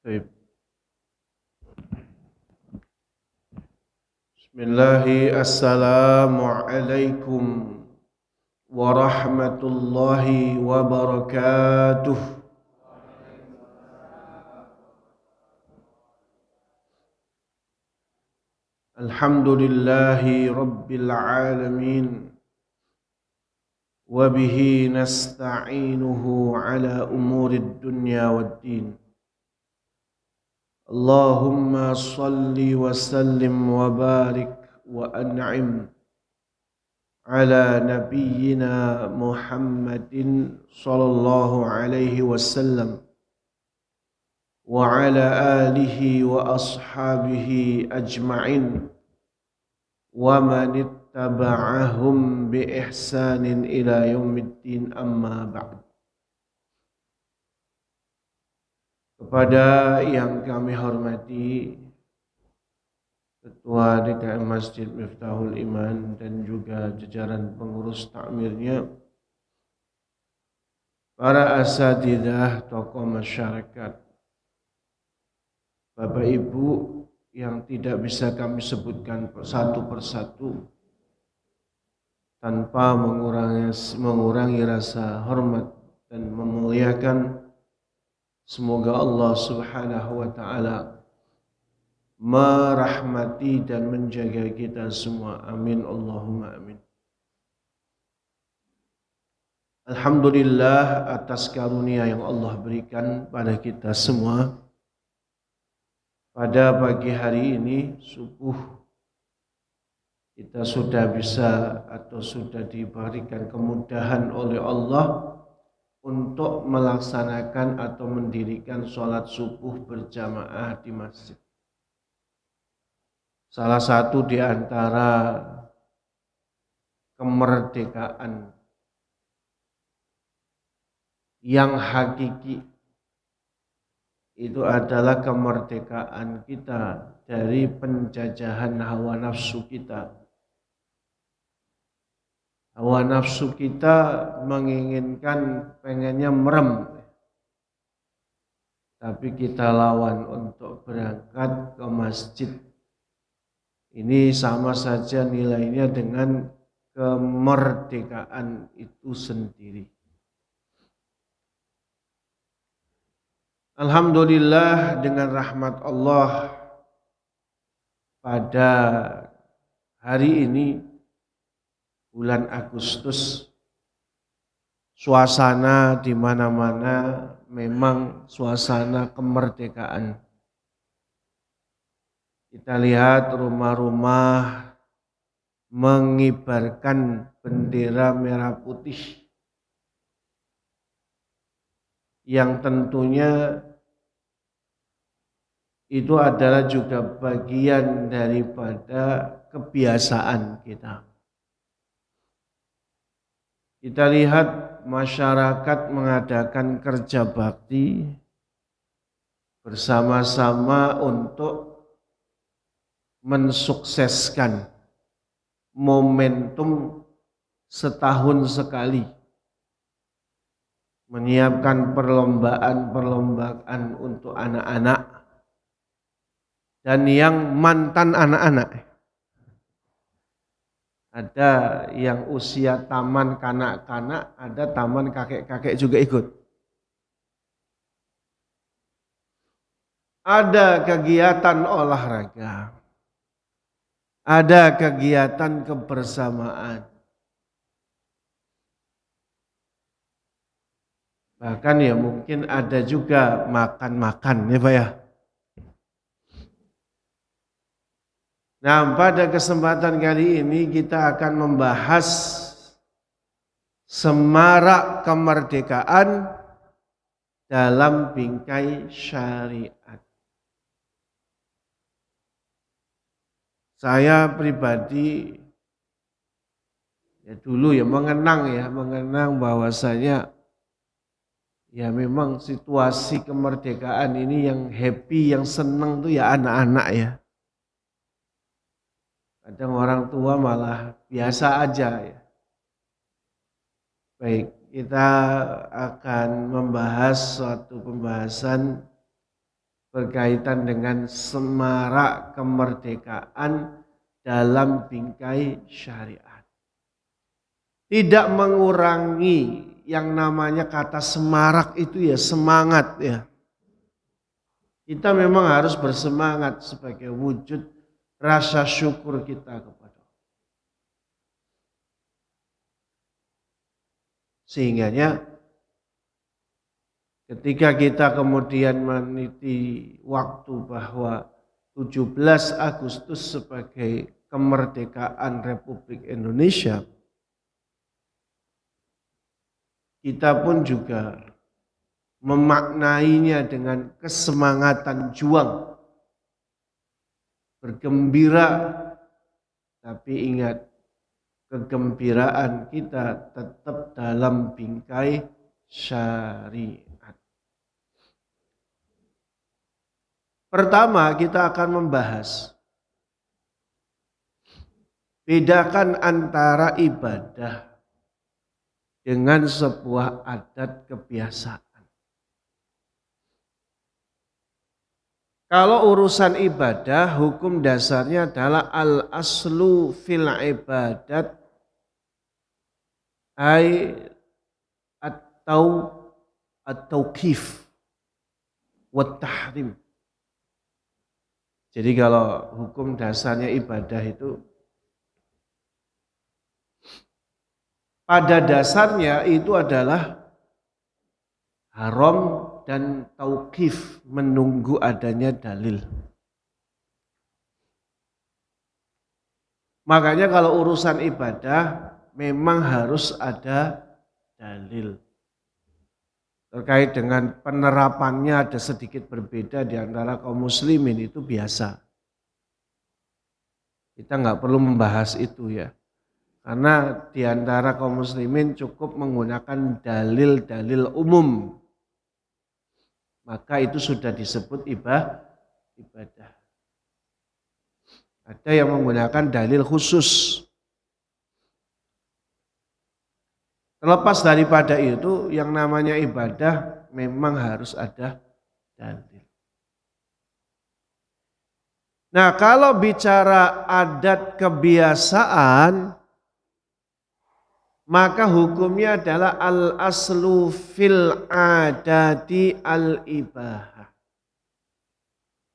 Baik. Bismillahi assalamualaikum warahmatullahi wabarakatuh. Alhamdulillahi rabbil alamin. Wabihi nasta'inuhu ala umurid dunya waddin. Allahumma salli wa sallim wa barik wa an'im ala nabiyyina Muhammadin sallallahu alaihi wasallam wa ala alihi wa ashabihi ajma'in wa man ittaba'ahum bi ihsanin ila yaumiddin, amma ba'd. Kepada yang kami hormati Ketua DKM Masjid Miftahul Iman dan juga jajaran pengurus takmirnya, para asatidzah, tokoh masyarakat, Bapak Ibu yang tidak bisa kami sebutkan satu persatu tanpa mengurangi rasa hormat dan memuliakan. Semoga Allah Subhanahu wa taala merahmati dan menjaga kita semua. Amin Allahumma amin. Alhamdulillah atas karunia yang Allah berikan pada kita semua. Pada pagi hari ini subuh kita sudah bisa atau sudah diberikan kemudahan oleh Allah untuk melaksanakan atau mendirikan sholat subuh berjamaah di masjid. Salah satu di antara kemerdekaan yang hakiki itu adalah kemerdekaan kita dari penjajahan hawa nafsu kita. Hawa nafsu kita menginginkan, pengennya merem, tapi kita lawan untuk berangkat ke masjid. Ini sama saja nilainya dengan kemerdekaan itu sendiri. Alhamdulillah, dengan rahmat Allah pada hari ini bulan Agustus, suasana di mana-mana memang suasana kemerdekaan. Kita lihat rumah-rumah mengibarkan bendera merah putih yang tentunya itu adalah juga bagian daripada kebiasaan kita. Kita lihat masyarakat mengadakan kerja bakti bersama-sama untuk mensukseskan momentum setahun sekali, menyiapkan perlombaan untuk anak-anak dan yang mantan anak-anak. Ada yang usia taman kanak-kanak, ada taman kakek-kakek juga ikut. Ada kegiatan olahraga, ada kegiatan kebersamaan. Bahkan ya mungkin ada juga makan-makan ya Pak ya. Nah, pada kesempatan kali ini kita akan membahas semarak kemerdekaan dalam bingkai syariat. Saya pribadi dulu mengenang bahwasanya ya memang situasi kemerdekaan ini yang happy, yang senang tuh ya anak-anak ya. Kadang orang tua malah biasa aja ya. Baik, kita akan membahas suatu pembahasan berkaitan dengan semarak kemerdekaan dalam bingkai syariat. Tidak mengurangi yang namanya kata semarak itu ya semangat ya. Kita memang harus bersemangat sebagai wujud rasa syukur kita kepada Allah. Sehingganya ketika kita kemudian meniti waktu bahwa 17 Agustus sebagai kemerdekaan Republik Indonesia, kita pun juga memaknainya dengan kesemangatan juang, bergembira, tapi ingat kegembiraan kita tetap dalam bingkai syariat. Pertama, kita akan membahas bedakan antara ibadah dengan sebuah adat kebiasaan. Kalau urusan ibadah, hukum dasarnya adalah al-aslu fil ibadat ay at-tauqif wa tahrim. Jadi kalau hukum dasarnya ibadah itu pada dasarnya itu adalah haram dan tauqif, menunggu adanya dalil. Makanya kalau urusan ibadah memang harus ada dalil. Terkait dengan penerapannya ada sedikit berbeda di antara kaum muslimin, itu biasa. Kita nggak perlu membahas itu ya. Karena di antara kaum muslimin cukup menggunakan dalil-dalil umum. Maka itu sudah disebut ibadah. Ada yang menggunakan dalil khusus. Terlepas daripada itu, yang namanya ibadah memang harus ada dalil. Nah, kalau bicara adat kebiasaan, maka hukumnya adalah al-aslu fil adati al-ibahah.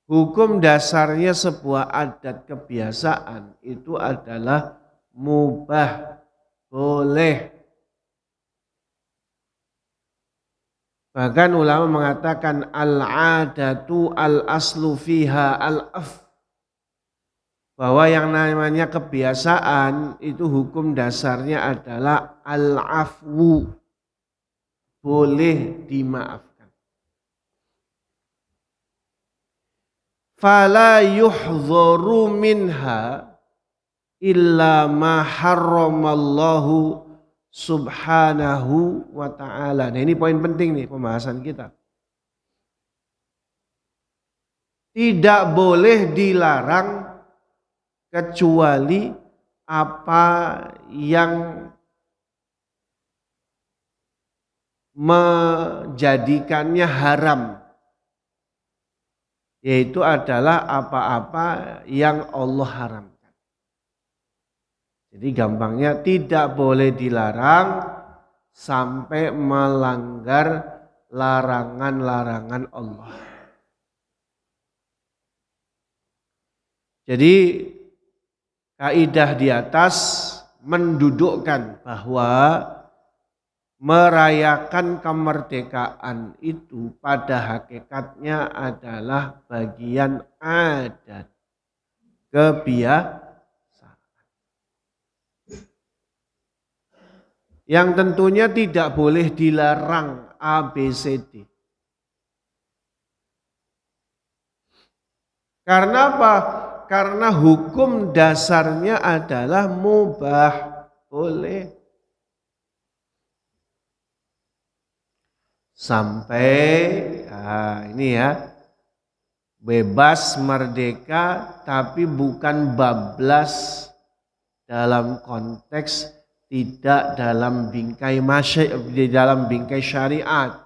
Hukum dasarnya sebuah adat kebiasaan itu adalah mubah, boleh. Bahkan ulama mengatakan al-adatu al-aslu fiha al-af. Bahwa yang namanya kebiasaan itu hukum dasarnya adalah al-afwu, boleh dimaafkan. Fala yuhdharu minha illa ma harramallahu subhanahu wa ta'ala. Nah ini poin penting nih pembahasan kita. Tidak boleh dilarang kecuali apa yang menjadikannya haram, yaitu adalah apa-apa yang Allah haramkan. Jadi gampangnya tidak boleh dilarang sampai melanggar larangan-larangan Allah. Jadi kaidah di atas mendudukkan bahwa merayakan kemerdekaan itu pada hakikatnya adalah bagian adat kebiasaan. Yang tentunya tidak boleh dilarang ABCD. Karena apa? Karena hukum dasarnya adalah mubah, boleh. Sampai ini ya, bebas merdeka tapi bukan bablas dalam konteks tidak dalam bingkai di dalam bingkai syariat.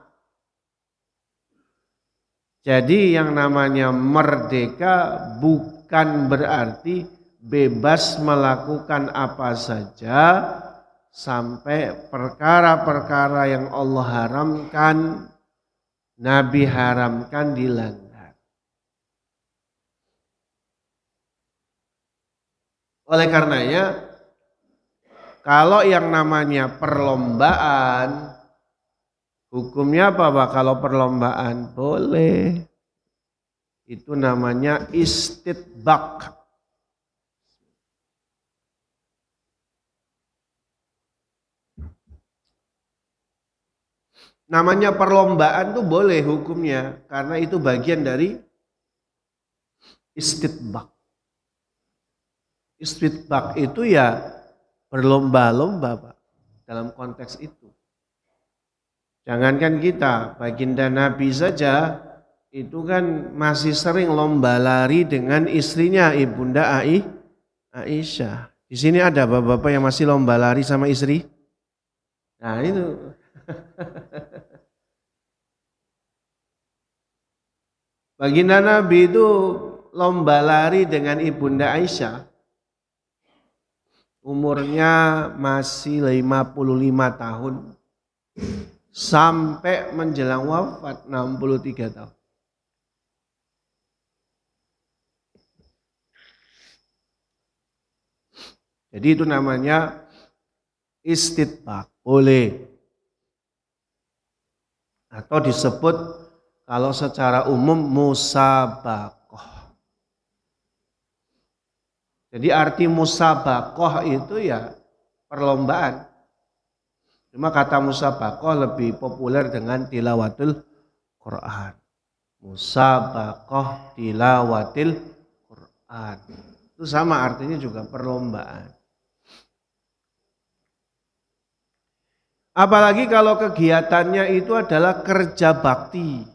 Jadi yang namanya merdeka bukan berarti bebas melakukan apa saja sampai perkara-perkara yang Allah haramkan, Nabi haramkan dilanggar. Oleh karenanya, kalau yang namanya perlombaan, hukumnya apa Pak? Kalau perlombaan boleh. Itu namanya istitbaq. Namanya perlombaan tuh boleh hukumnya karena itu bagian dari istitbaq. Istitbaq itu ya berlomba-lomba Pak dalam konteks itu. Jangankan kita, baginda Nabi saja itu kan masih sering lomba lari dengan istrinya Ibunda Aisyah. Di sini ada bapak-bapak yang masih lomba lari sama istri. Nah itu. Baginda Nabi itu lomba lari dengan Ibunda Aisyah. Umurnya masih 55 tahun. Sampai menjelang wafat 63 tahun. Jadi itu namanya istitbaq, boleh. Atau disebut kalau secara umum musabaqah. Jadi arti musabaqah itu ya perlombaan. Cuma kata musabaqah lebih populer dengan tilawatul Quran. Musabaqah tilawatil Quran. Itu sama artinya juga perlombaan. Apalagi kalau kegiatannya itu adalah kerja bakti.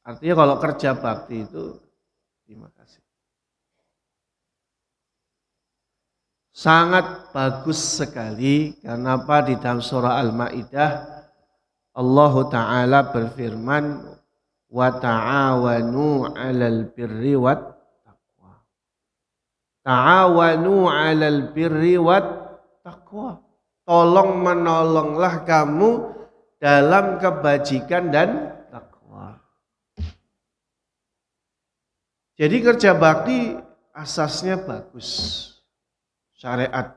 Artinya kalau kerja bakti itu, terima kasih. Sangat bagus sekali. Kenapa di dalam surah Al-Maidah Allah Ta'ala berfirman wa ta'awanu 'alal birri wat taqwa. Ta'awanu 'alal birri wat taqwa. Tolong menolonglah kamu dalam kebajikan dan takwa. Jadi kerja bakti asasnya bagus. Syariat.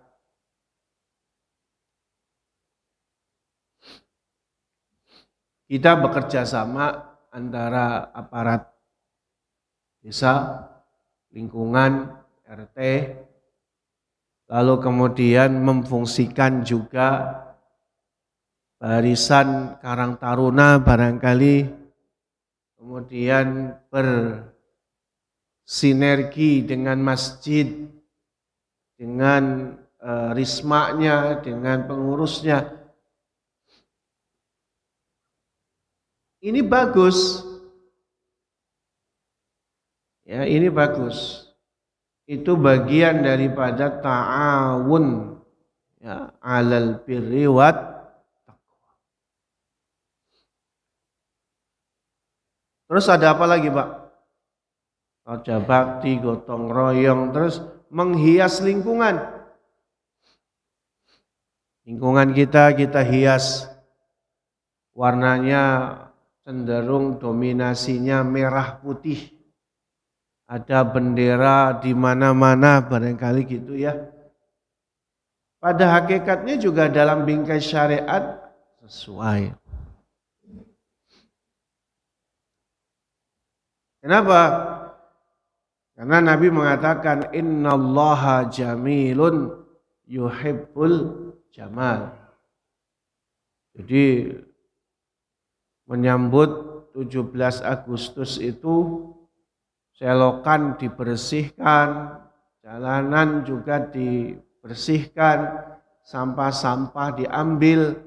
Kita bekerja sama antara aparat desa, lingkungan, RT, lalu kemudian memfungsikan juga barisan Karang Taruna barangkali, kemudian bersinergi dengan masjid, dengan rismanya, dengan pengurusnya. Ini bagus. Ya, ini bagus. Itu bagian daripada ta'awun ya, 'alal birri wat taqwa. Terus ada apa lagi, Pak? Kerja bakti, gotong royong, terus menghias lingkungan. Lingkungan kita hias. Warnanya cenderung dominasinya merah putih. Ada bendera di mana-mana barangkali gitu ya. Pada hakikatnya juga dalam bingkai syariat sesuai. Kenapa? Karena Nabi mengatakan innallaha jamilun yuhibbul jamal. Jadi menyambut 17 Agustus itu selokan dibersihkan, jalanan juga dibersihkan, sampah-sampah diambil,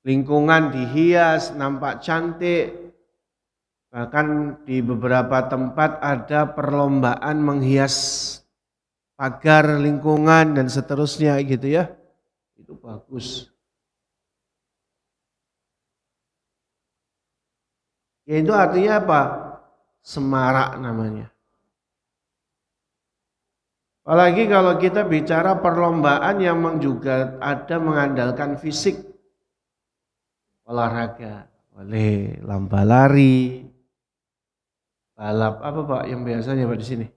lingkungan dihias, nampak cantik. Bahkan di beberapa tempat ada perlombaan menghias pagar lingkungan dan seterusnya gitu ya. Itu bagus. Yaitu artinya apa? Semarak namanya. Apalagi kalau kita bicara perlombaan yang juga ada mengandalkan fisik, olahraga, boleh lomba lari, balap apa Pak yang biasanya Pak di sini?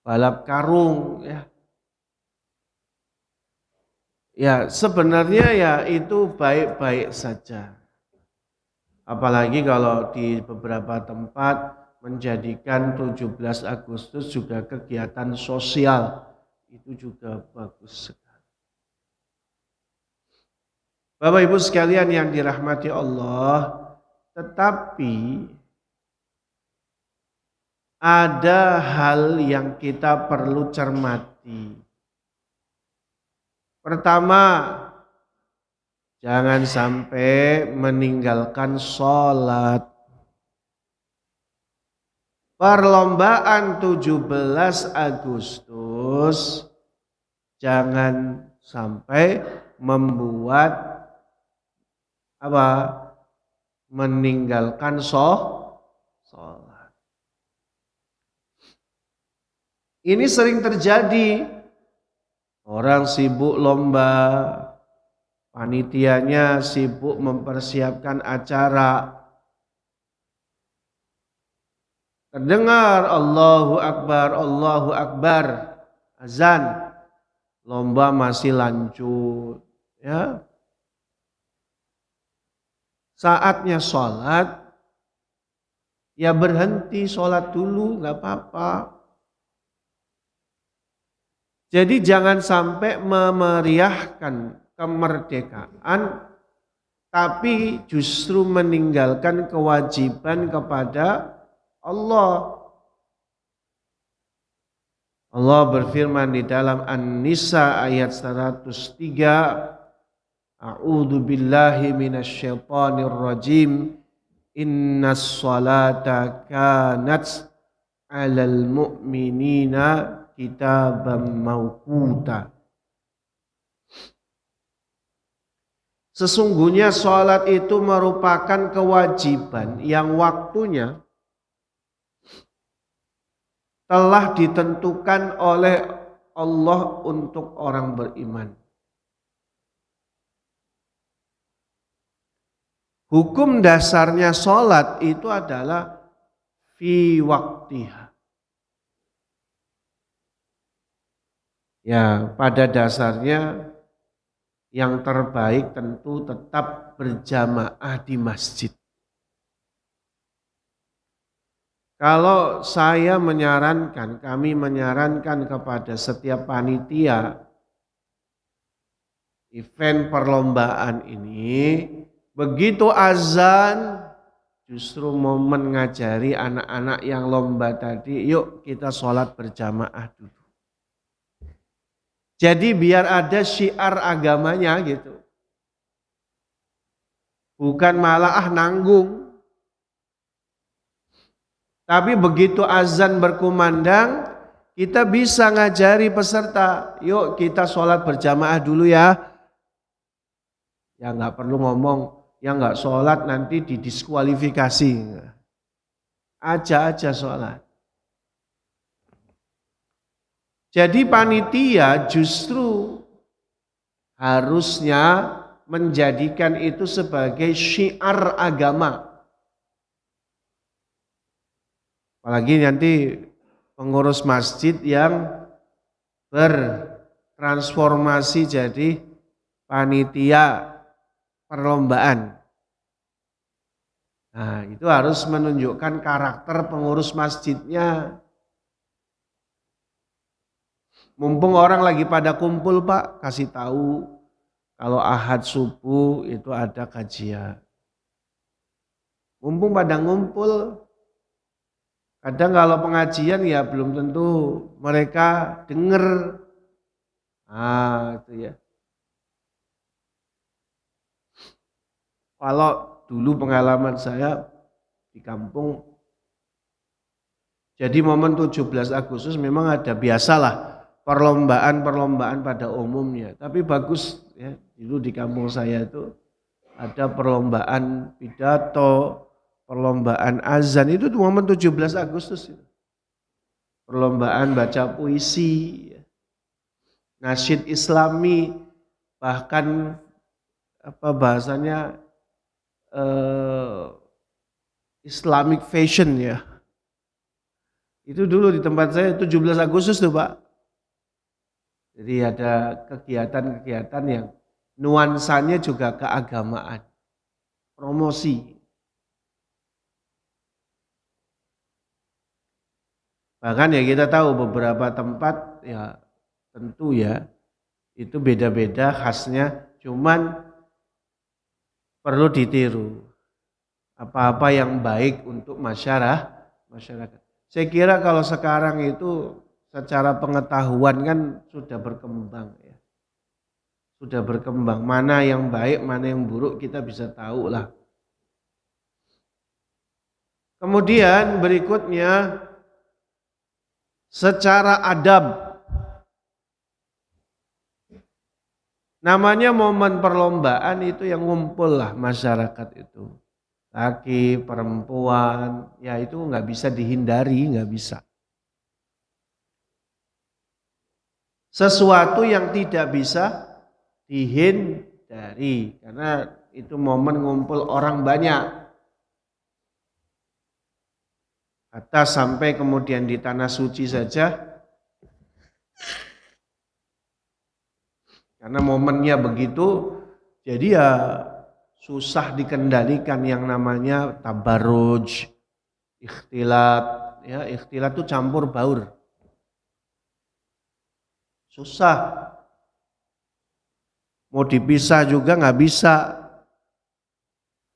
Balap karung ya. Ya, sebenarnya ya itu baik-baik saja. Apalagi kalau di beberapa tempat menjadikan 17 Agustus juga kegiatan sosial. Itu juga bagus sekali. Bapak Ibu sekalian yang dirahmati Allah, tetapi ada hal yang kita perlu cermati. Pertama, jangan sampai meninggalkan sholat. Perlombaan 17 Agustus jangan sampai membuat meninggalkan sholat. Ini sering terjadi. Orang sibuk lomba, panitianya sibuk mempersiapkan acara. Terdengar Allahu Akbar, azan, lomba masih lanjut. Ya. Saatnya sholat, ya berhenti sholat dulu, nggak apa-apa. Jadi jangan sampai memeriahkan kemerdekaan, tapi justru meninggalkan kewajiban kepada Allah. Allah berfirman di dalam An-Nisa ayat 103, A'udzu billahi minasyaitonir rajim. Innas salata kanat 'alal mu'minina kitaban mauquta. Sesungguhnya salat itu merupakan kewajiban yang waktunya telah ditentukan oleh Allah untuk orang beriman. Hukum dasarnya sholat itu adalah fi waktiha. Ya, pada dasarnya yang terbaik tentu tetap berjamaah di masjid. Kalau saya menyarankan, kami menyarankan kepada setiap panitia event perlombaan ini, begitu azan, justru momen ngajari anak-anak yang lomba tadi, yuk kita sholat berjamaah dulu. Jadi biar ada syiar agamanya gitu. Bukan malah nanggung. Tapi begitu azan berkumandang, kita bisa ngajari peserta, yuk kita sholat berjamaah dulu ya. Ya nggak perlu ngomong, yang nggak sholat nanti didiskualifikasi. Aja sholat. Jadi panitia justru harusnya menjadikan itu sebagai syiar agama. Apalagi nanti pengurus masjid yang bertransformasi jadi panitia perlombaan. Nah, itu harus menunjukkan karakter pengurus masjidnya. Mumpung orang lagi pada kumpul Pak, kasih tahu kalau Ahad subuh itu ada kajian. Mumpung pada ngumpul, kadang kalau pengajian ya belum tentu mereka dengar. Itu ya. Kalau dulu pengalaman saya di kampung, jadi momen 17 Agustus memang ada biasalah perlombaan pada umumnya. Tapi bagus ya, dulu di kampung saya itu ada perlombaan pidato, perlombaan azan itu momen 17 Agustus itu. Perlombaan baca puisi, nasyid islami, bahkan apa bahasanya Islamic fashion ya. Itu dulu di tempat saya 17 Agustus tuh Pak. Jadi ada kegiatan-kegiatan yang nuansanya juga keagamaan. Promosi. Bahkan ya kita tahu beberapa tempat ya tentu ya itu beda-beda khasnya, cuman perlu ditiru. Apa-apa yang baik untuk masyarakat. Saya kira kalau sekarang itu secara pengetahuan kan sudah berkembang ya. Sudah berkembang, mana yang baik, mana yang buruk kita bisa tahu lah. Kemudian berikutnya secara adab. Namanya momen perlombaan itu yang ngumpul lah masyarakat itu. Laki, perempuan, ya itu nggak bisa dihindari, nggak bisa. Sesuatu yang tidak bisa dihindari, karena itu momen ngumpul orang banyak. Hatta sampai kemudian di tanah suci saja, karena momennya begitu, jadi ya susah dikendalikan yang namanya tabarruj, ikhtilat, ya ikhtilat itu campur baur. Susah. Mau dipisah juga nggak bisa.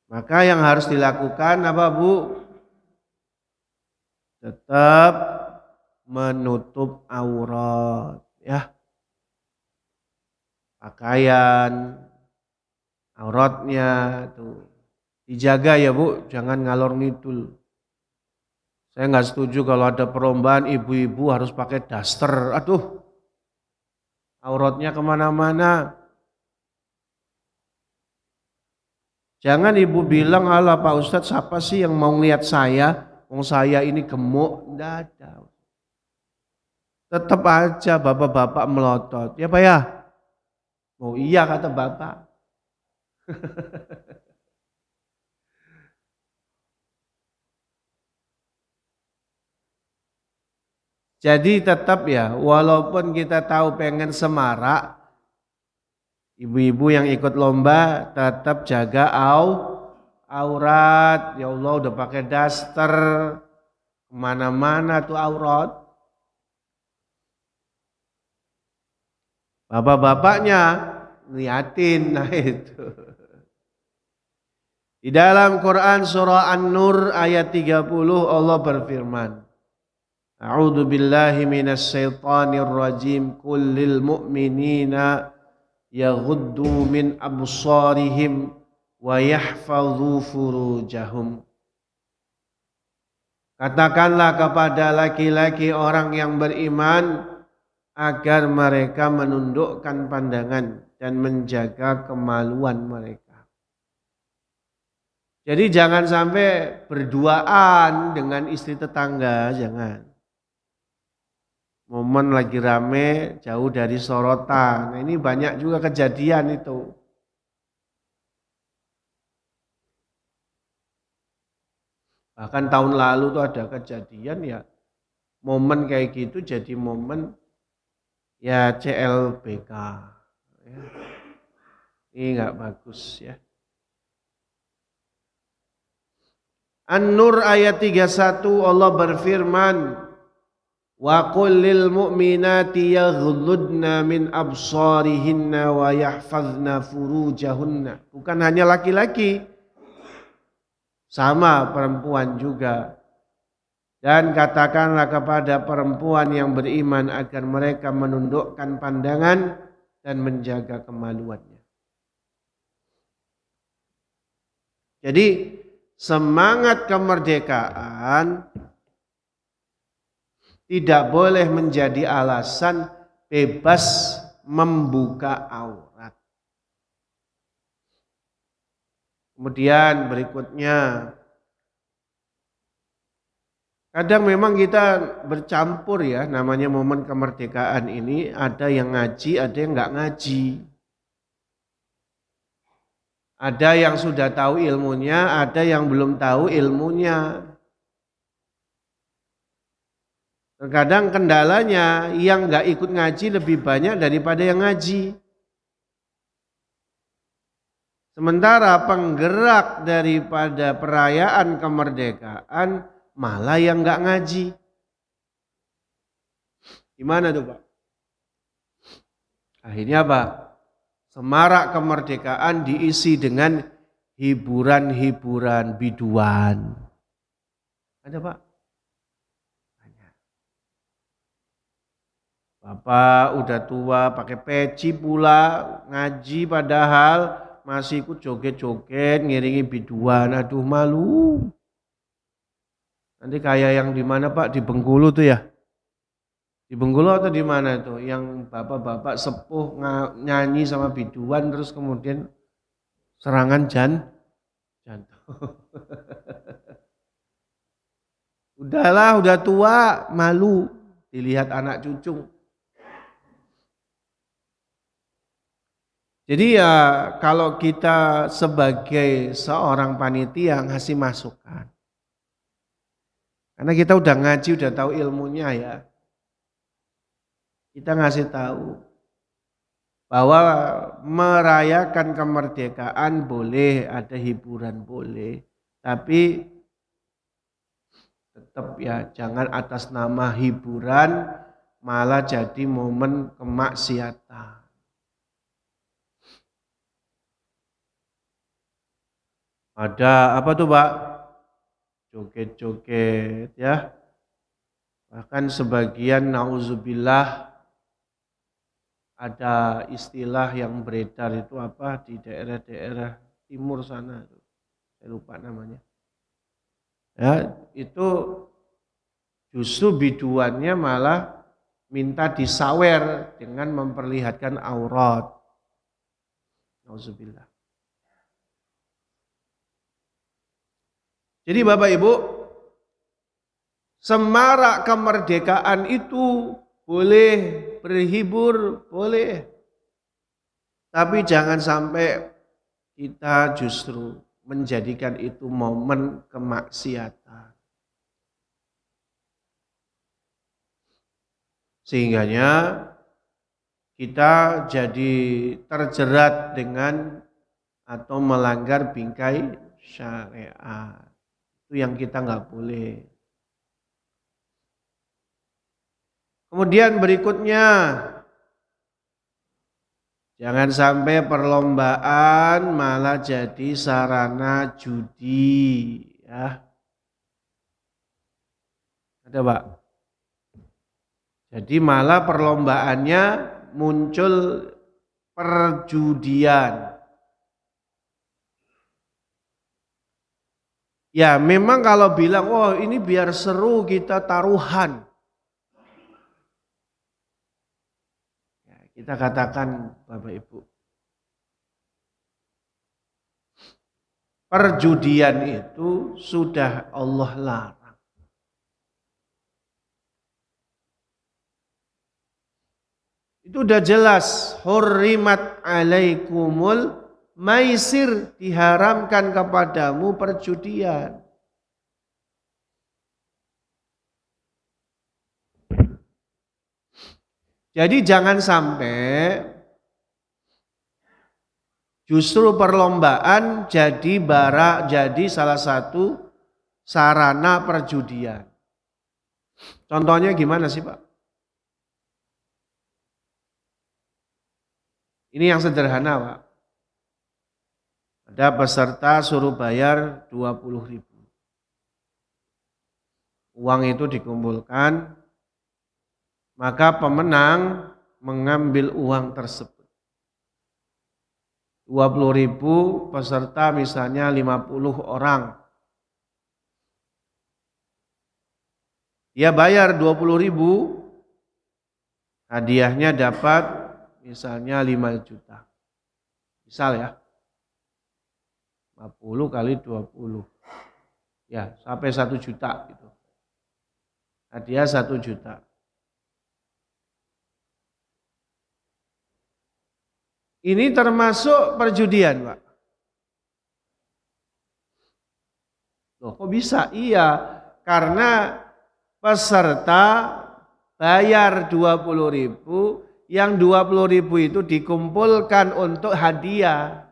Maka yang harus dilakukan apa Bu? Tetap menutup aurat, ya. Pakaian, auratnya tuh dijaga ya Bu, jangan ngalor ngidul. Saya nggak setuju kalau ada perlombaan ibu-ibu harus pakai daster. Aduh, auratnya kemana-mana. Jangan ibu bilang, alah Pak Ustadz siapa sih yang mau ngeliat saya? Wong saya ini gemuk. Nggak ada. Tetap aja bapak-bapak melotot. Ya Pak ya? Oh iya kata bapak. Jadi tetap ya, walaupun kita tahu pengen semarak, ibu-ibu yang ikut lomba tetap jaga aurat. Ya Allah udah pakai daster, kemana-mana tuh aurat. Bapak-bapaknya ngeliatin, nah itu. Di dalam Quran surah An-Nur ayat 30 Allah berfirman, A'udzu billahi minasy syaithanir rajim. Qul lil mu'minina yaghuddu min absarihim wa yahfadzu furujahum. Katakanlah kepada laki-laki orang yang beriman agar mereka menundukkan pandangan dan menjaga kemaluan mereka. Jadi jangan sampai berduaan dengan istri tetangga, jangan. Momen lagi rame, jauh dari sorotan. Nah, ini banyak juga kejadian itu. Bahkan tahun lalu tuh ada kejadian ya, momen kayak gitu jadi momen ya CLBK. Ya. Ini nggak bagus ya. An-Nur ayat 31 Allah berfirman, Wa qul lil mu'minati yaghuddna min absarihinna wa yahfazna furujahunna. Bukan hanya laki-laki, sama perempuan juga. Dan katakanlah kepada perempuan yang beriman agar mereka menundukkan pandangan dan menjaga kemaluannya. Jadi semangat kemerdekaan tidak boleh menjadi alasan bebas membuka aurat. Kemudian berikutnya Kadang memang kita bercampur ya, namanya momen kemerdekaan ini, ada yang ngaji, ada yang nggak ngaji. Ada yang sudah tahu ilmunya, ada yang belum tahu ilmunya. Terkadang kendalanya yang nggak ikut ngaji lebih banyak daripada yang ngaji. Sementara penggerak daripada perayaan kemerdekaan malah yang nggak ngaji. Gimana tuh Pak? Akhirnya apa? Semarak kemerdekaan diisi dengan hiburan-hiburan biduan. Ada Pak? Bapak udah tua pakai peci pula, ngaji padahal masih ikut joget-joget, ngiringi biduan. Aduh malu. Nanti kayak yang di mana Pak? Di Bengkulu tuh ya? Di Bengkulu atau di mana tuh? Yang bapak-bapak sepuh nyanyi sama biduan terus kemudian serangan jantung. Udahlah, udah tua, malu dilihat anak cucu. Jadi ya kalau kita sebagai seorang panitia ngasih masukan. Karena kita udah ngaji, udah tahu ilmunya ya. Kita ngasih tahu bahwa merayakan kemerdekaan boleh, ada hiburan boleh. Tapi tetap ya jangan atas nama hiburan malah jadi momen kemaksiatan. Ada apa tuh Pak? Joget-joget ya. Bahkan sebagian nauzubillah ada istilah yang beredar itu apa di daerah-daerah timur sana. Saya lupa namanya. Ya, itu justru biduannya malah minta disawer dengan memperlihatkan aurat. Nauzubillah. Jadi Bapak Ibu, semarak kemerdekaan itu boleh berhibur, boleh. Tapi jangan sampai kita justru menjadikan itu momen kemaksiatan. Sehingganya kita jadi terjerat dengan atau melanggar bingkai syariat. Itu yang kita nggak boleh. Kemudian berikutnya, jangan sampai perlombaan malah jadi sarana judi. Ya. Ada Pak? Jadi malah perlombaannya muncul perjudian. Ya memang kalau bilang, oh ini biar seru kita taruhan. Ya, kita katakan Bapak Ibu. Perjudian itu sudah Allah larang. Itu udah jelas. Hurrimat alaikumul maisir, diharamkan kepadamu perjudian. Jadi jangan sampai justru perlombaan jadi salah satu sarana perjudian. Contohnya gimana sih Pak? Ini yang sederhana Pak. Ada peserta suruh bayar 20.000. Uang itu dikumpulkan, maka pemenang mengambil uang tersebut. 20.000 peserta misalnya 50 orang. Dia bayar 20.000, hadiahnya dapat misalnya 5 juta. Misal ya. 50 kali 20. Ya, sampai 1 juta gitu. Hadiah 1 juta. Ini termasuk perjudian, Pak. Loh, kok bisa? Iya, karena peserta bayar 20.000, yang 20.000 itu dikumpulkan untuk hadiah.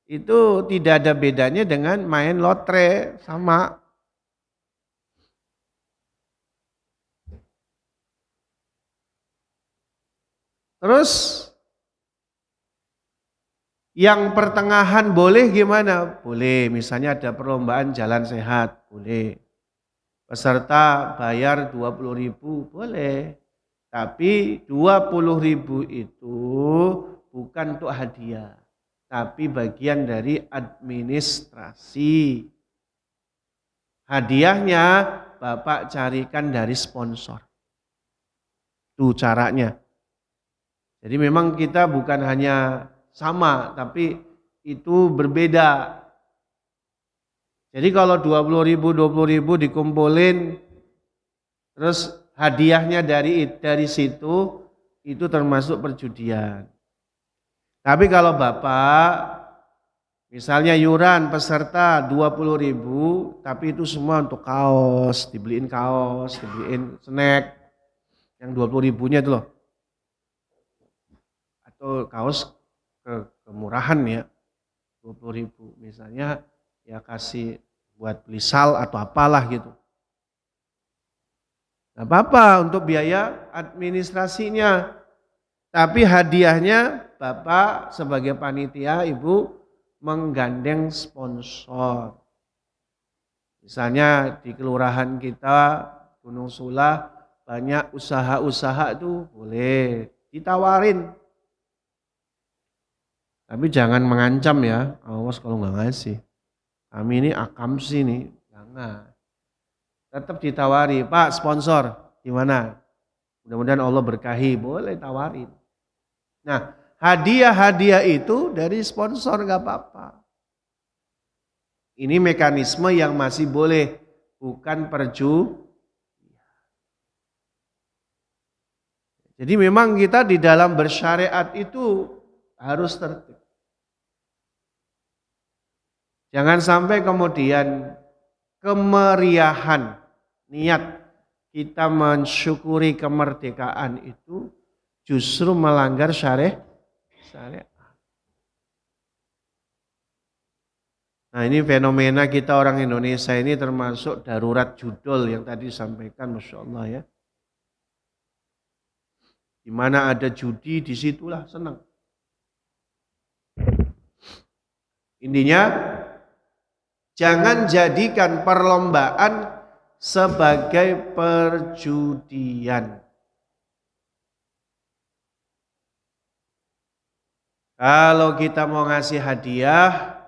Itu tidak ada bedanya dengan main lotre, sama. Terus yang pertengahan boleh gimana? Boleh, misalnya ada perlombaan jalan sehat, boleh. Peserta bayar 20.000, boleh. Tapi 20.000 itu bukan untuk hadiah, tapi bagian dari administrasi. Hadiahnya Bapak carikan dari sponsor. Itu caranya. Jadi memang kita bukan hanya sama, tapi itu berbeda. Jadi kalau 20.000 dikumpulin, terus hadiahnya dari situ, itu termasuk perjudian. Tapi kalau Bapak, misalnya yuran peserta 20.000, tapi itu semua untuk kaos, dibeliin snack, yang 20.000-nya itu loh. Atau kaos kemurahan ya, 20.000. Misalnya ya kasih buat beli sal atau apalah gitu. Gak apa-apa untuk biaya administrasinya. Tapi hadiahnya Bapak sebagai panitia, Ibu menggandeng sponsor. Misalnya di kelurahan kita, Gunung Sulah, banyak usaha-usaha itu boleh ditawarin. Tapi jangan mengancam ya, awas kalau nggak ngasih. Kami ini akamsi nih, jangan. Tetap ditawari, Pak sponsor, gimana? Mudah-mudahan Allah berkahi, boleh tawarin. Nah, hadiah-hadiah itu dari sponsor nggak apa-apa. Ini mekanisme yang masih boleh, bukan Jadi memang kita di dalam bersyariat itu harus tertib. Jangan sampai kemudian kemeriahan niat kita mensyukuri kemerdekaan itu justru melanggar syariat. Nah, ini fenomena kita orang Indonesia ini termasuk darurat judul yang tadi disampaikan, Masya Allah ya. Di mana ada judi, disitulah senang. Intinya, jangan jadikan perlombaan sebagai perjudian. Kalau kita mau ngasih hadiah,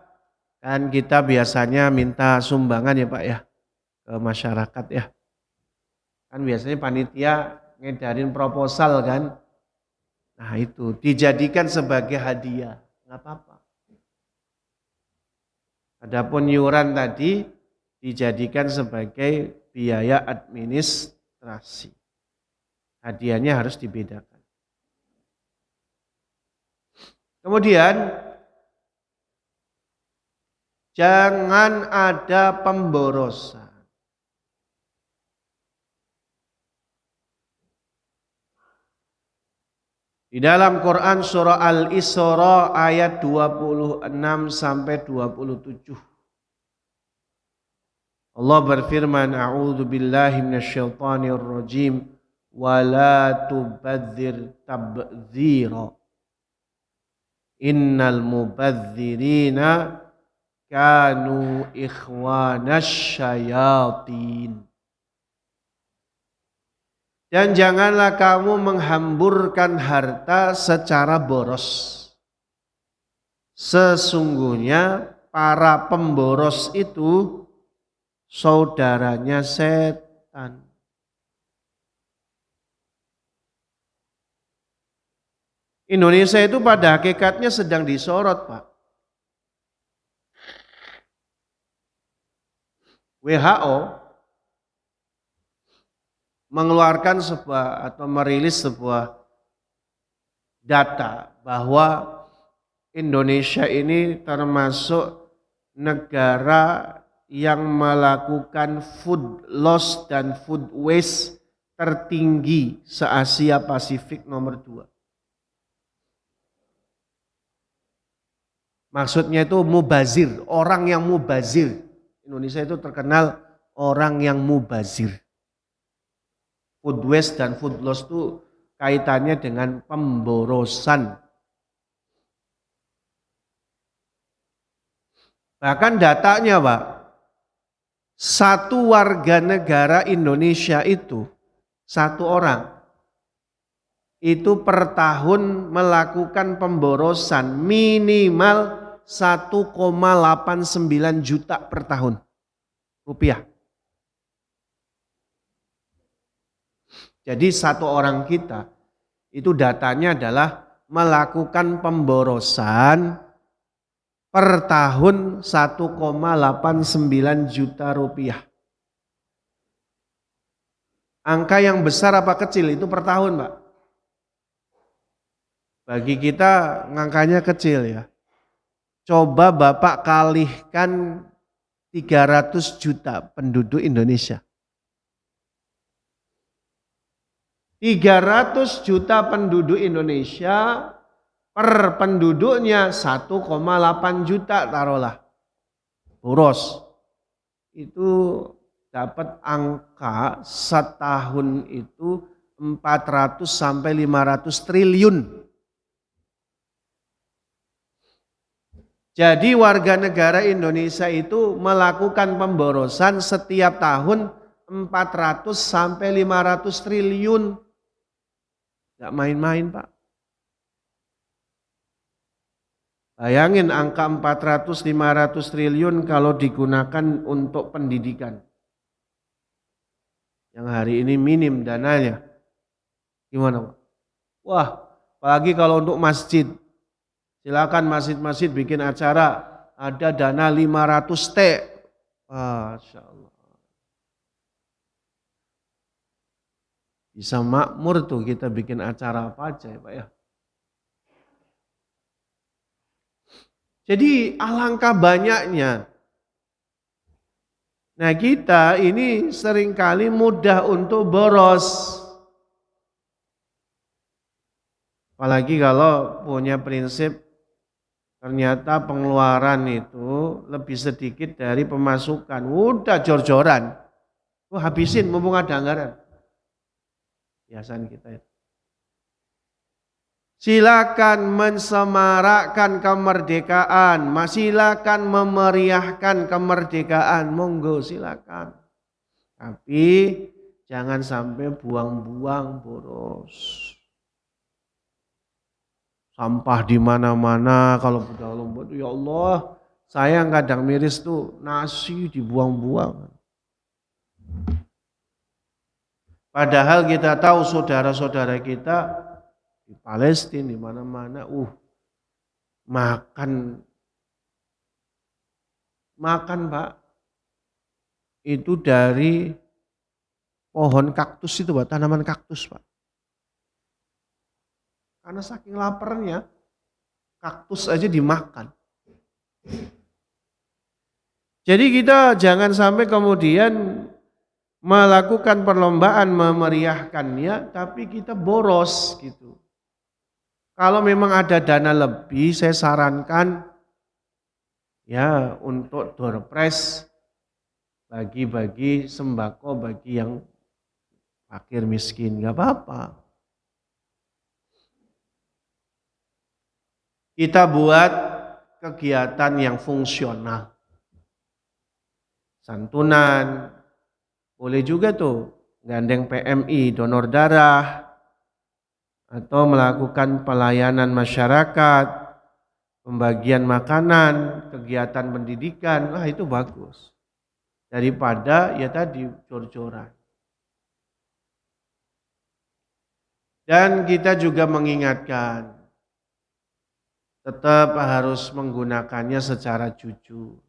kan kita biasanya minta sumbangan ya Pak ya, ke masyarakat ya. Kan biasanya panitia ngedarin proposal kan. Nah itu, dijadikan sebagai hadiah, nggak apa-apa. Adapun yuran tadi dijadikan sebagai biaya administrasi. Hadiahnya harus dibedakan. Kemudian jangan ada pemborosan. Di dalam Quran surah Al-Isra ayat 26 sampai 27. Allah berfirman, A'udzu billahi minasyaitonir rajim, wa la tubadzir tabdzira. Innal mubadzirina kanu ikhwanasy syayatin. Dan janganlah kamu menghamburkan harta secara boros. Sesungguhnya para pemboros itu saudaranya setan. Indonesia itu pada hakikatnya sedang disorot, Pak. WHO mengeluarkan sebuah atau merilis sebuah data bahwa Indonesia ini termasuk negara yang melakukan food loss dan food waste tertinggi se-Asia Pasifik nomor 2. Maksudnya itu mubazir, orang yang mubazir. Indonesia itu terkenal orang yang mubazir. Food waste dan food loss itu kaitannya dengan pemborosan. Bahkan datanya Pak, satu warga negara Indonesia itu, satu orang, itu per tahun melakukan pemborosan minimal 1,89 juta per tahun rupiah. Jadi satu orang kita itu datanya adalah melakukan pemborosan per tahun 1,89 juta rupiah. Angka yang besar apa kecil itu per tahun, Pak? Bagi kita angkanya kecil ya. Coba Bapak kalikan 300 juta penduduk Indonesia. 300 juta penduduk Indonesia, per penduduknya 1,8 juta taruhlah. Boros. Itu dapat angka setahun itu 400 sampai 500 triliun. Jadi warga negara Indonesia itu melakukan pemborosan setiap tahun 400 sampai 500 triliun. Gak main-main Pak. Bayangin angka 400-500 triliun kalau digunakan untuk pendidikan. Yang hari ini minim dananya. Gimana Pak? Wah, apalagi kalau untuk masjid. Silakan masjid-masjid bikin acara. Ada dana 500 T. Masya Allah. Bisa makmur tuh kita bikin acara apa aja ya Pak ya. Jadi alangkah banyaknya. Nah kita ini seringkali mudah untuk boros. Apalagi kalau punya prinsip ternyata pengeluaran itu lebih sedikit dari pemasukan. Udah jor-joran. Habisin mumpung ada anggaran. Biasaan kita itu. Silakan mensemarakkan kemerdekaan, silakan memeriahkan kemerdekaan, monggo silakan. Tapi jangan sampai buang-buang boros. Sampah di mana-mana kalau budaya Lombok itu ya Allah, saya kadang miris tuh nasi dibuang-buang. Padahal kita tahu saudara-saudara kita di Palestina di mana-mana, makan Pak, itu dari pohon kaktus itu Pak, tanaman kaktus Pak. Karena saking laparnya, kaktus aja dimakan. Jadi kita jangan sampai kemudian melakukan perlombaan memeriahkannya, tapi kita boros gitu. Kalau memang ada dana lebih, saya sarankan ya untuk doorpress bagi-bagi sembako bagi yang fakir miskin, nggak apa-apa. Kita buat kegiatan yang fungsional, santunan. Boleh juga tuh gandeng PMI, donor darah, atau melakukan pelayanan masyarakat, pembagian makanan, kegiatan pendidikan, itu bagus. Daripada ya tadi jor-joran. Dan kita juga mengingatkan, tetap harus menggunakannya secara jujur.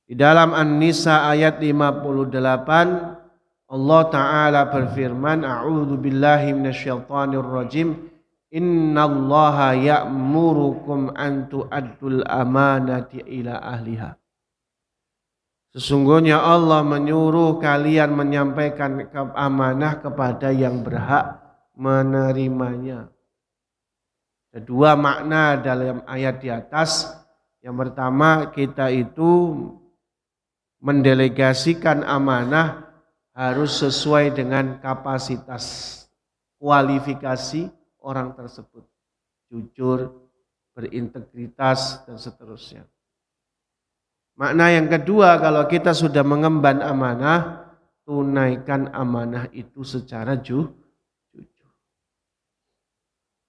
Di dalam An-Nisa ayat 58, Allah Ta'ala berfirman, A'udzu billahi minasyaitonir rajim. Innallaha ya'murukum an tu'addul amanati ila ahliha. Sesungguhnya Allah menyuruh kalian menyampaikan amanah kepada yang berhak menerimanya. Ada dua makna dalam ayat di atas. Yang pertama, kita itu mendelegasikan amanah harus sesuai dengan kapasitas, kualifikasi orang tersebut. Jujur, berintegritas, dan seterusnya. Makna yang kedua, kalau kita sudah mengemban amanah, tunaikan amanah itu secara jujur.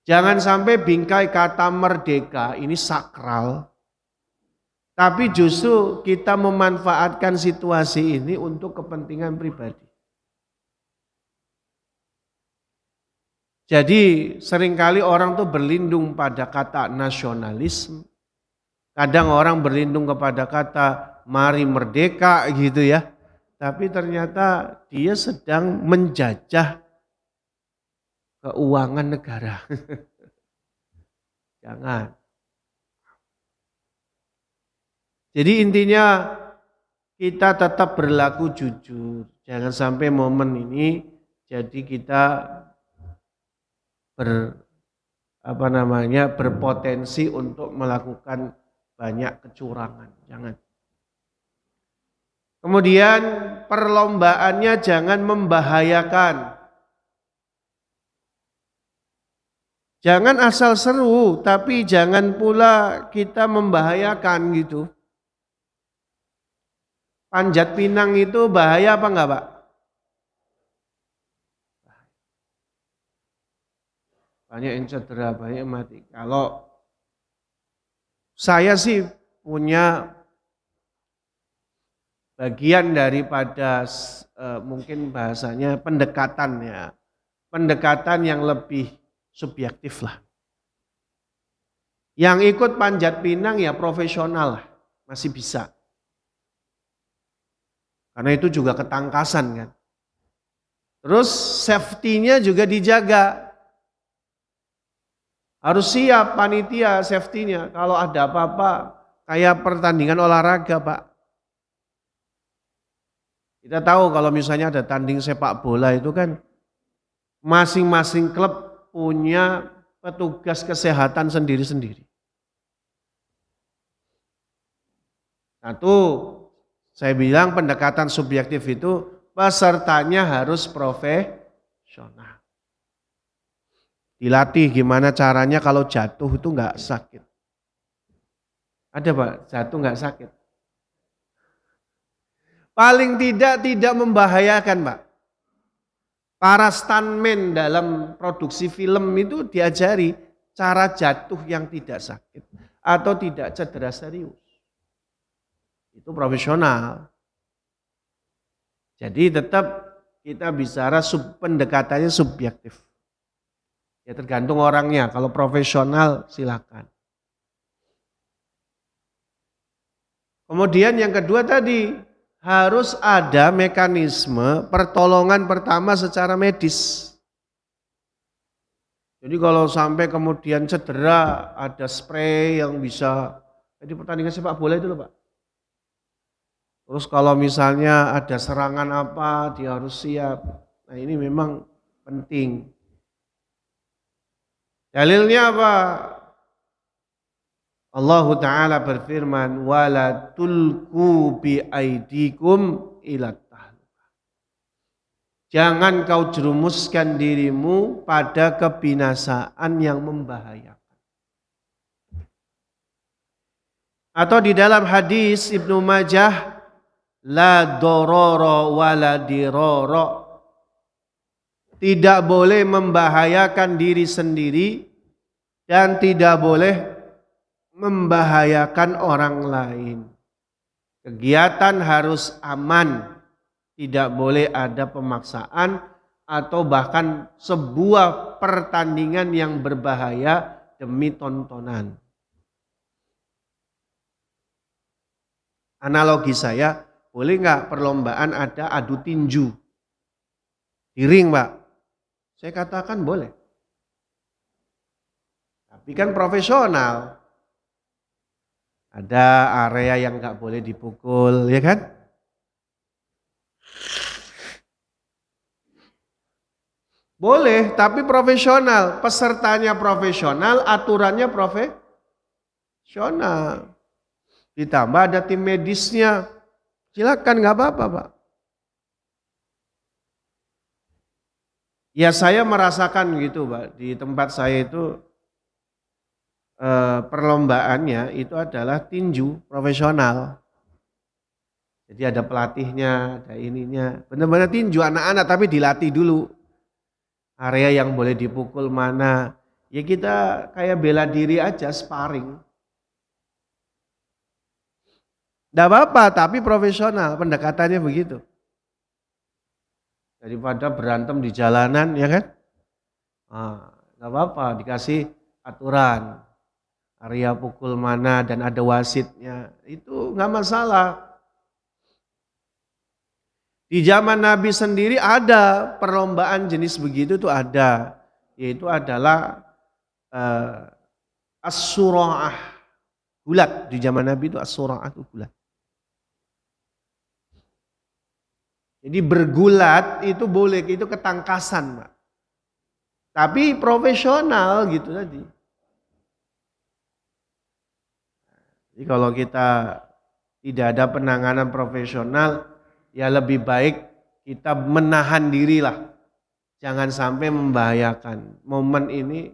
Jangan sampai bingkai kata merdeka ini sakral, tapi justru kita memanfaatkan situasi ini untuk kepentingan pribadi. Jadi seringkali orang tuh berlindung pada kata nasionalisme. Kadang orang berlindung kepada kata mari merdeka gitu ya. Tapi ternyata dia sedang menjajah keuangan negara. Jangan. Jadi intinya kita tetap berlaku jujur. Jangan sampai momen ini jadi kita berpotensi untuk melakukan banyak kecurangan. Jangan. Kemudian perlombaannya jangan membahayakan. Jangan asal seru, tapi jangan pula kita membahayakan gitu. Panjat pinang itu bahaya apa enggak, Pak? Banyak yang cedera, banyak yang mati. Kalau saya sih punya bagian daripada mungkin bahasanya pendekatan ya. Pendekatan yang lebih subjektif lah. Yang ikut panjat pinang ya profesional lah, masih bisa. Karena itu juga ketangkasan kan. Terus safety-nya juga dijaga. Harus siap panitia safety-nya. Kalau ada apa-apa kayak pertandingan olahraga Pak. Kita tahu kalau misalnya ada tanding sepak bola itu kan masing-masing klub punya petugas kesehatan sendiri-sendiri. Satu, saya bilang pendekatan subjektif itu pesertanya harus profesional. Dilatih gimana caranya kalau jatuh itu enggak sakit. Ada Pak, jatuh enggak sakit. Paling tidak membahayakan Pak. Para stuntman dalam produksi film itu diajari cara jatuh yang tidak sakit atau tidak cedera serius. Itu profesional. Jadi tetap kita bicara pendekatannya subjektif. Ya tergantung orangnya, kalau profesional silakan. Kemudian yang kedua tadi, harus ada mekanisme pertolongan pertama secara medis. Jadi kalau sampai kemudian cedera, ada spray yang bisa, jadi pertandingan sepak bola itu loh Pak. Terus kalau misalnya ada serangan apa, dia harus siap. Nah ini memang penting. Dalilnya apa? Allah Ta'ala berfirman, wala tulku bi aidikum ila tahlukah. Jangan kau jerumuskan dirimu pada kebinasaan yang membahayakan. Atau di dalam hadis Ibnu Majah, la dororo wala diroro. Tidak boleh membahayakan diri sendiri dan tidak boleh membahayakan orang lain. Kegiatan harus aman, tidak boleh ada pemaksaan atau bahkan sebuah pertandingan yang berbahaya demi tontonan. Analogi saya, boleh nggak perlombaan ada adu tinju? Di ring, Pak. Saya katakan boleh. Tapi kan profesional. Ada area yang nggak boleh dipukul, ya kan? Boleh, tapi profesional. Pesertanya profesional, aturannya profesional. Ditambah ada tim medisnya. Silakan, nggak apa-apa, Pak. Ya saya merasakan gitu, Pak. Di tempat saya itu perlombaannya itu adalah tinju profesional. Jadi ada pelatihnya, ada ininya. Benar-benar tinju anak-anak tapi dilatih dulu. Area yang boleh dipukul mana. Ya kita kayak bela diri aja, sparring. Tidak apa-apa, tapi profesional. Pendekatannya begitu. Daripada berantem di jalanan, ya kan? Tidak apa-apa, dikasih aturan. Area pukul mana dan ada wasitnya. Itu nggak masalah. Di zaman Nabi sendiri ada perlombaan jenis begitu tuh ada. Yaitu adalah as-sura'ah. Gulat. Di zaman Nabi itu as-sura'ah itu gulat. Jadi bergulat itu boleh, itu ketangkasan, Pak. Tapi profesional gitu tadi. Jadi kalau kita tidak ada penanganan profesional, ya lebih baik kita menahan diri lah. Jangan sampai membahayakan. Momen ini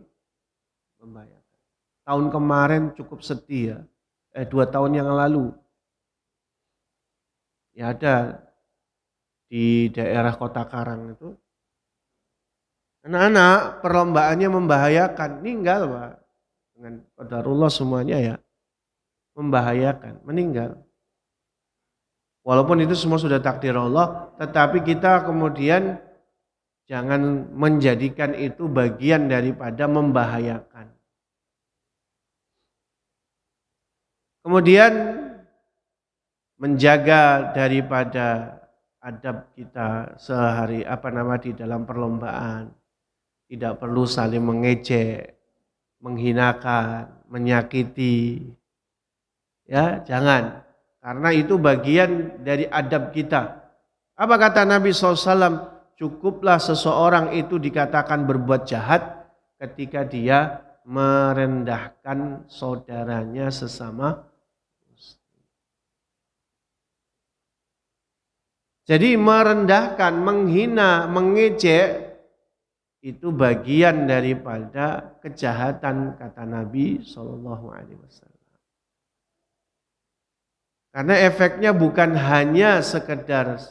membahayakan. Tahun kemarin cukup sedih ya. 2 tahun yang lalu. Ya ada di daerah Kota Karang itu. Anak-anak perlombaannya membahayakan. Meninggal, Pak. Dengan qadarullah semuanya ya. Membahayakan. Meninggal. Walaupun itu semua sudah takdir Allah. Tetapi kita kemudian jangan menjadikan itu bagian daripada membahayakan. Kemudian menjaga daripada adab kita sehari di dalam perlombaan. Tidak perlu saling mengejek, menghinakan, menyakiti. Ya, jangan. Karena itu bagian dari adab kita. Apa kata Nabi SAW? Cukuplah seseorang itu dikatakan berbuat jahat ketika dia merendahkan saudaranya sesama. Jadi merendahkan, menghina, mengejek itu bagian daripada kejahatan kata Nabi SAW. Karena efeknya bukan hanya sekedar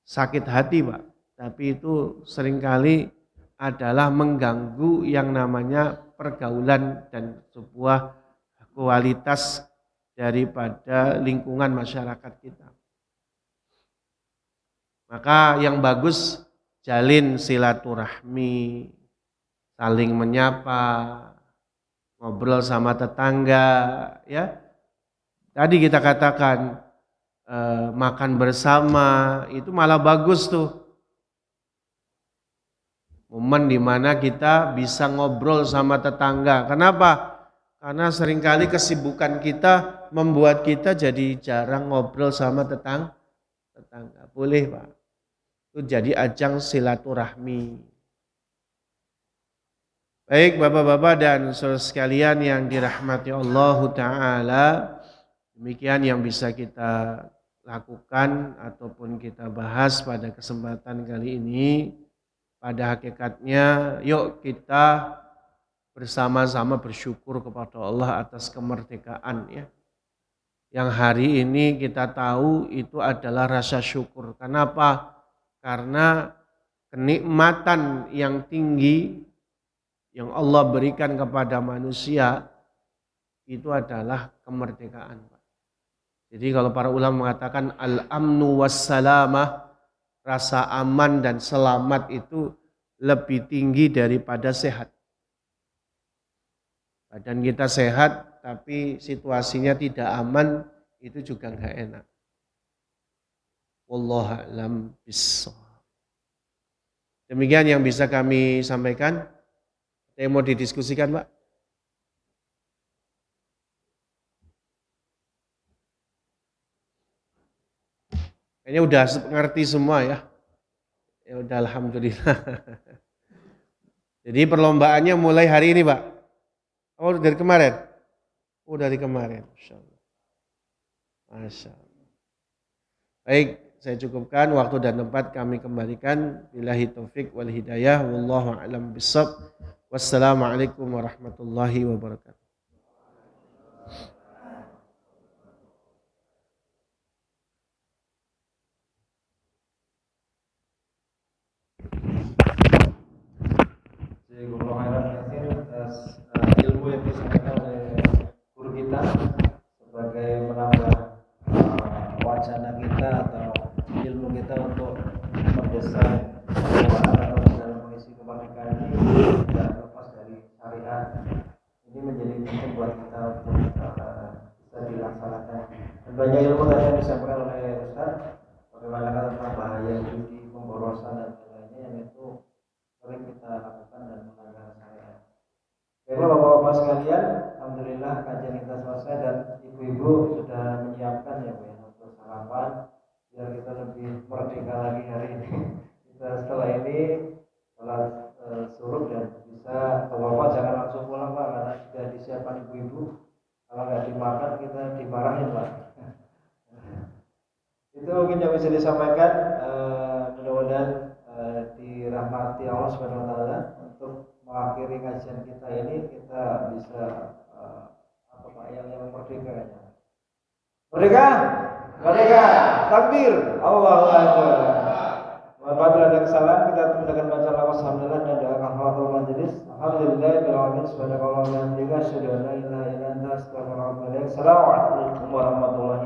sakit hati, Pak, tapi itu seringkali adalah mengganggu yang namanya pergaulan dan sebuah kualitas daripada lingkungan masyarakat kita. Maka yang bagus jalin silaturahmi, saling menyapa, ngobrol sama tetangga, ya. Tadi kita katakan makan bersama itu malah bagus tuh. Momen dimana kita bisa ngobrol sama tetangga. Kenapa? Karena seringkali kesibukan kita membuat kita jadi jarang ngobrol sama tetangga. Boleh, Pak. Itu jadi ajang silaturahmi. Baik Bapak-bapak dan saudara sekalian yang dirahmati Allah Ta'ala. Demikian yang bisa kita lakukan ataupun kita bahas pada kesempatan kali ini. Pada hakikatnya yuk kita bersama-sama bersyukur kepada Allah atas kemerdekaan ya. Yang hari ini kita tahu itu adalah rasa syukur. Kenapa? Karena kenikmatan yang tinggi yang Allah berikan kepada manusia itu adalah kemerdekaan. Jadi kalau para ulama mengatakan al-amnu wassalamah, rasa aman dan selamat itu lebih tinggi daripada sehat. Badan kita sehat tapi situasinya tidak aman, itu juga enggak enak. Wallahu a'lam bishawab. Demikian yang bisa kami sampaikan. Yang mau didiskusikan, Pak? Kayaknya udah ngerti semua ya. Ya udah alhamdulillah. Jadi perlombaannya mulai hari ini, Pak. Oh, dari kemarin? Oh, dari kemarin. Masya Allah. Masya Allah. Baik, saya cukupkan waktu dan tempat kami kembalikan. Billahi taufik wal hidayah. Wallahu a'lam bishawab. Wassalamualaikum warahmatullahi wabarakatuh. Jazakumullah khairan katsir atas ilmu yang disampaikan oleh guru kita sebagai menambah wacana kita atau ilmu kita untuk mendesain keuangan atau dalam mengisi kemerdekaan ini tidak lepas dari syariat. Ini menjadi penting buat kita untuk bisa dilaksanakan. Dan banyak ilmu tadi yang disampaikan oleh Ustaz bagaimana tentang bahaya judi, pemborosan dan lainnya yang itu sering kita lakukan dan melanggar syariat. Baiklah Bapak-bapak sekalian, alhamdulillah kajian kita selesai dan ibu-ibu sudah menyiapkan ya Bu ya untuk sarapan biar kita lebih merdeka lagi hari ini. Kita setelah ini sholat suruh dan bisa Bapak jangan langsung pulang Pak karena sudah disiapkan ibu-ibu. Kalau nggak dimakan kita dimarahin Pak. Itu mungkin yang bisa disampaikan. Mudah-mudahan dirahmati Allah Subhanahu wa taala untuk mengakhiri kajian kita ini kita bisa apa Pak yang merdeka ya. Merdeka! Merdeka! Takbir! Allahu Akbar. Mohon maaf bila ada kesalahan kita tutup dengan baca lafaz hamdalah dan doa kafaratul majelis. Alhamdulillah bil alamin subhanallahi wa bihamdihi asyhadu an la ilaha illa anta astaghfiruka wa atubu ilaik. Assalamualaikum warahmatullahi